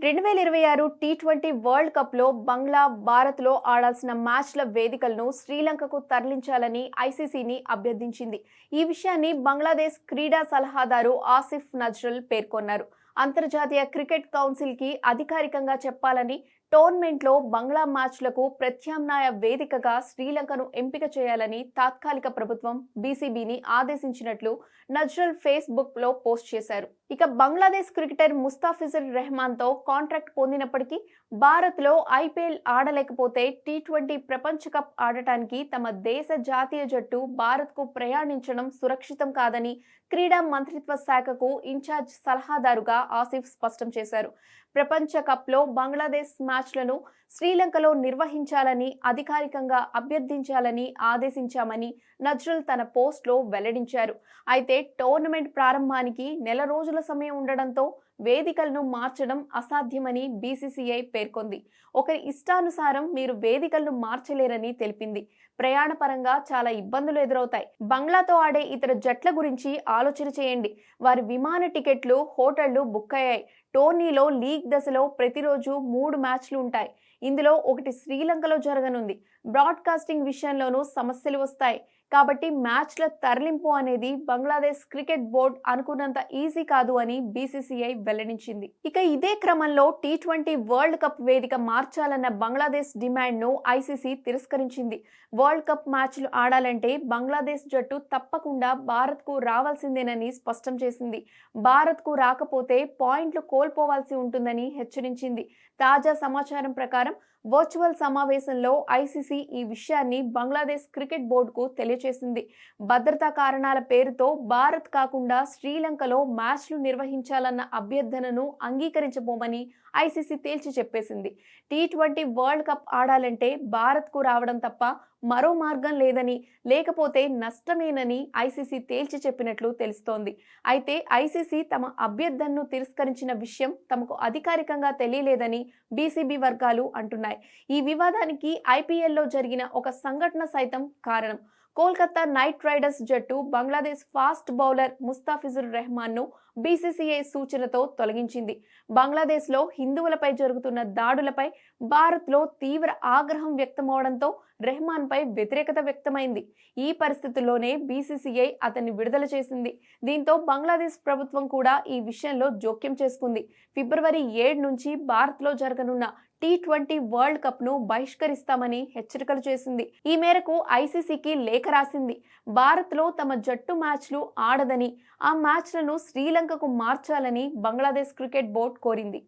2026 T20 world కప్లో బంగ్లా, భారత్లో ఆడాల్సిన మ్యాచ్ల వేదికలను శ్రీలంకకు తరలించాలని ఐసీసీని అభ్యర్థించింది. ఈ విషయాన్ని బంగ్లాదేశ్ క్రీడా సలహాదారు ఆసిఫ్ నజ్రల్ పేర్కొన్నారు. అంతర్జాతీయ క్రికెట్ కౌన్సిల్కి అధికారికంగా చెప్పాలని, టోర్నమెంట్లో బంగ్లా మ్యాచ్లకు ప్రత్యామ్నాయ వేదికగా శ్రీలంకను ఎంపిక చేయాలని తాత్కాలిక ప్రభుత్వం బీసీబీని ఆదేశించినట్లు నజ్రల్ ఫేస్బుక్లో పోస్ట్ చేశారు. ఇక బంగ్లాదేశ్ క్రికెటర్ ముస్తాఫిజుర్ రెహమాన్తో కాంట్రాక్ట్ పొందినప్పటికీ భారత్లో ఐపీఎల్ ఆడలేకపోతే టీ20 ప్రపంచ కప్ ఆడటానికి తమ దేశ జాతీయ జట్టు భారత్కు ప్రయాణించడం సురక్షితం కాదని క్రీడా మంత్రిత్వ శాఖకు ఇన్ఛార్జ్ సలహాదారుగా ఆసిఫ్ స్పష్టం చేశారు. ప్రపంచ కప్లో బంగ్లాదేశ్ మ్యాచ్లను శ్రీలంకలో నిర్వహించాలని అధికారికంగా అభ్యర్థించాలని ఆదేశించామని నజ్రల్ తన పోస్ట్లో వెల్లడించారు. అయితే టోర్నమెంట్ ప్రారంభానికి నెల రోజుల సమయం ఉండడంతో వేదికలను మార్చడం అసాధ్యమని బీసీసీఐ పేర్కొంది. ఒకరి ఇష్టానుసారం మీరు వేదికలను మార్చలేరని తెలిపింది. ప్రయాణపరంగా చాలా ఇబ్బందులు ఎదురవుతాయి. బంగ్లాతో ఆడే ఇతర జట్ల గురించి ఆలోచన చేయండి. వారి విమాన టికెట్లు, హోటళ్లు బుక్ అయ్యాయి. టోర్నీలో లీగ్ దశలో ప్రతిరోజు 3 మ్యాచ్లు ఉంటాయి. ఇందులో ఒకటి శ్రీలంకలో జరగనుంది. బ్రాడ్కాస్టింగ్ విషయంలోనూ సమస్యలు వస్తాయి. కాబట్టి మ్యాచ్ల తరలింపు అనేది బంగ్లాదేశ్ క్రికెట్ బోర్డు అనుకున్నంత ఈజీ కాదు అని బీసీసీఐ వెల్లడించింది. ఇక ఇదే క్రమంలో టీ20 వరల్డ్ కప్ వేదిక మార్చాలన్న బంగ్లాదేశ్ డిమాండ్ను ఐసీసీ తిరస్కరించింది. వరల్డ్ కప్ మ్యాచ్లు ఆడాలంటే బంగ్లాదేశ్ జట్టు తప్పకుండా భారత్కు రావాల్సిందేనని స్పష్టం చేసింది. భారత్కు రాకపోతే పాయింట్లు కోల్పోవాల్సి ఉంటుందని హెచ్చరించింది. తాజా సమాచారం ప్రకారం వర్చువల్ సమావేశంలో ఐసీసీ ఈ విషయాన్ని బంగ్లాదేశ్ క్రికెట్ బోర్డుకు తెలియజేసింది. భద్రతా కారణాల పేరుతో భారత్ కాకుండా శ్రీలంకలో మ్యాచ్లు నిర్వహించాలన్న అభ్యర్థనను అంగీకరించబోమని ఐసీసీ తేల్చి చెప్పేసింది. టీ20 వరల్డ్ కప్ ఆడాలంటే భారత్కు రావడం తప్ప మరో మార్గం లేదని, లేకపోతే నష్టమేనని ఐసీసీ తేల్చి చెప్పినట్లు తెలుస్తోంది. అయితే ఐసీసీ తమ అభ్యర్థనను తిరస్కరించిన విషయం తమకు అధికారికంగా తెలియలేదని బీసీబీ వర్గాలు అంటున్నాయి. ఈ వివాదానికి ఐపీఎల్లో జరిగిన ఒక సంఘటన సైతం కారణం. కోల్కతా నైట్ రైడర్స్ జట్టు బంగ్లాదేశ్ ఫాస్ట్ బౌలర్ ముస్తాఫిజుర్ రెహమాన్ను బీసీసీఐ సూచనతో తొలగించింది. బంగ్లాదేశ్లో హిందువులపై జరుగుతున్న దాడులపై భారత్లో తీవ్ర ఆగ్రహం వ్యక్తమవడంతో రెహమాన్పై వ్యతిరేకత వ్యక్తమైంది. ఈ పరిస్థితుల్లోనే బీసీసీఐ అతన్ని విడుదల చేసింది. దీంతో బంగ్లాదేశ్ ప్రభుత్వం కూడా ఈ విషయంలో జోక్యం చేసుకుంది. ఫిబ్రవరి 7 నుంచి భారత్లో జరగనున్న టీ20 వరల్డ్ కప్ ను బహిష్కరిస్తామని హెచ్చరికలు చేసింది. ఈ మేరకు ఐసీసీకి లేఖ రాసింది. భారత్లో తమ జట్టు మ్యాచ్లు ఆడదని, ఆ మ్యాచ్లను శ్రీలంకకు మార్చాలని బంగ్లాదేశ్ క్రికెట్ బోర్డు కోరింది.